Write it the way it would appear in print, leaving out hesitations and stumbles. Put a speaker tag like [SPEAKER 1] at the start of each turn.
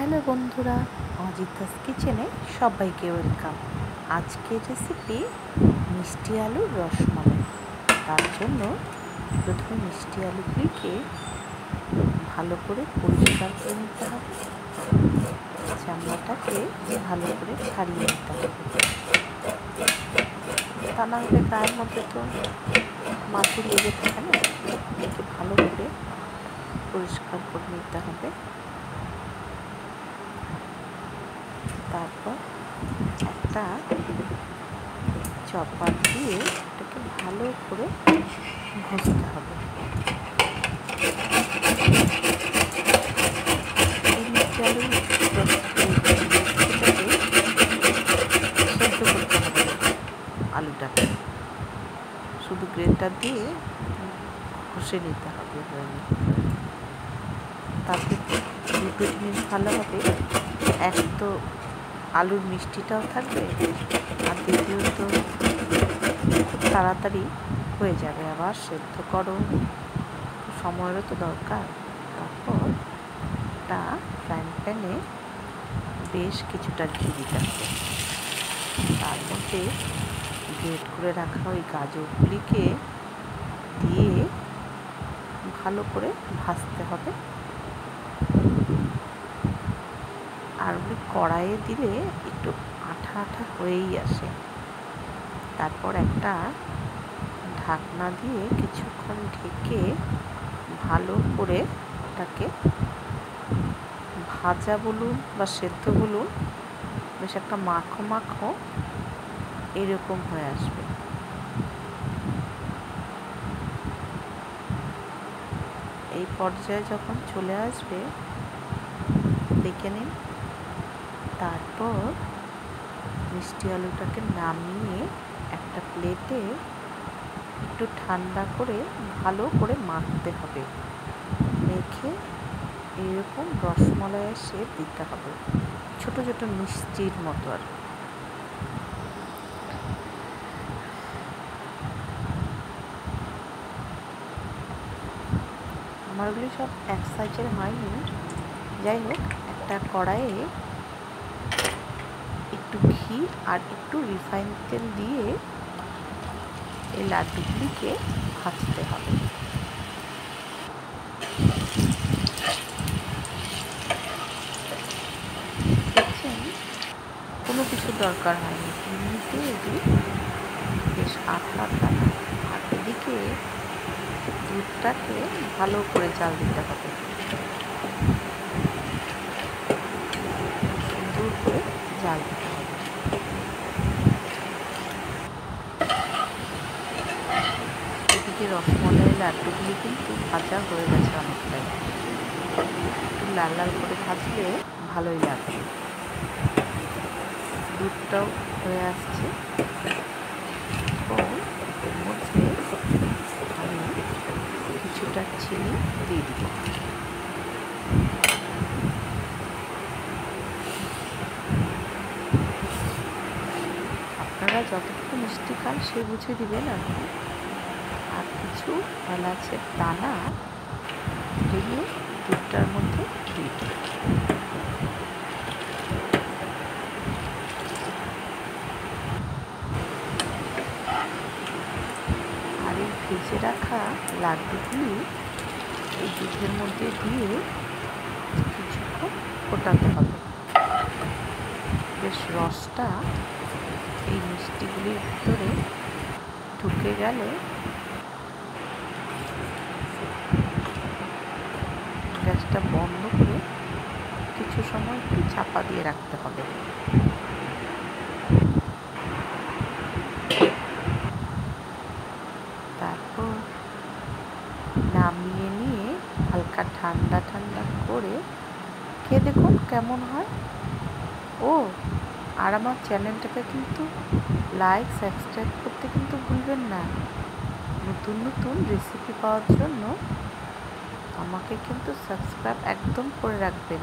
[SPEAKER 1] Hello বন্ধুরা, অজিতাস কিচেনে সবাইকে ওয়েলকাম। আজকের রেসিপি মিষ্টি আলুর রসমালাই। তার জন্য প্রথমে মিষ্টি আলুগুলিকে ভালো করে পরিষ্কার করে নিতে হবে। চামড়াটাকে ভালো করে ছাড়িয়ে নিতে হবে, তা না হলে গায়ের মধ্যে তো মাটি লেগে থাকে না। একে ভালো করে পরিষ্কার করে নিতে হবে। তারপর একটা চপার দিয়ে এটাকে ভালো করে ঘষতে হবে। সেদ্ধ করতে হবে আলুটাকে, শুধু গ্রেটার দিয়ে ঘষে নিতে হবে। তাতে দুটো জিনিস ভালো হবে, এক তো আলুর মিষ্টিটাও থাকবে, আর দ্বিতীয়ত খুব তাড়াতাড়ি হয়ে যাবে। আবার সেদ্ধ করো, সময়েরও তো দরকার। তারপর একটা ফ্রাইং প্যানে বেশ কিছুটা ঘি দিতে হবে। তার মধ্যে গ্রেট করে রাখা ওই গাজরগুলিকে দিয়ে ভালো করে ভাজতে হবে। আর ওই কড়াইয়ে দিলে একটু আঠা আঠা হয়েই আসে। তারপর একটা ঢাকনা দিয়ে কিছুক্ষণ ঢেকে ভালো করে ওটাকে ভাজা বলুন বা সেদ্ধ বলুন, বেশ একটা মাখো মাখো এরকম হয়ে আসবে। এই পর্যায়ে যখন চলে আসবে দেখে নিন। তারপর মিষ্টি আলুটাকে নামিয়ে একটা প্লেটে একটু ঠান্ডা করে ভালো করে মাখতে হবে। মেখে এরকম রসমালাইয়ের শেপ দিতে হবে, ছোট ছোট মিষ্টির মতো। আর আমারগুলি সব এক সাইজের হয়নি। যাই হোক, একটা কড়াইয়ে একটু ঘি আর একটু রিফাইন তেল দিয়ে এই লাড্ডুগুলিকে ভাজতে হবে। দেখছেন, কোনো কিছু দরকার হয়নি, এমনিতে এগুলি বেশ আঠা আঠা। আর এদিকে দুধটাকে ভালো করে জাল দিতে হবে, সুন্দর করে জাল দিতে হবে। এদিকে রসমালাই লাড্ডুগুলি কিন্তু ভাজা হয়ে গেছে অনেকটাই। একটু লাল লাল করে ভাজলে ভালোই লাগবে। দুধটাও হয়ে আসছে। এর মধ্যে আমি কিছুটা চিনি দিয়ে দিব। আপনারা যতটুকু মিষ্টি খান সে বুঝে দিবেন। আর কিছু এলাচের দানা ভেঙে দুধটার মধ্যে দিয়ে দেবেন। আর এই ভেজে রাখা লাড্ডুগুলি এই দুধের মধ্যে দিয়ে কিছুক্ষণ ফোটাতে হবে। বেশ রসটা এই মিষ্টিগুলির ভিতরে ঢুকে গেলে গ্যাসটা বন্ধ করে কিছু সময় একটু চাপা দিয়ে রাখতে হবে। তারপর নামিয়ে নিয়ে হালকা ঠান্ডা ঠান্ডা করে খেয়ে দেখুন কেমন হয়। আর আমার চ্যানেলটাকে কিন্তু লাইক সাবস্ক্রাইব করতে কিন্তু ভুলবেন না। নতুন নতুন রেসিপি পাওয়ার জন্য আমাকে কিন্তু সাবস্ক্রাইব একদম করে রাখবেন।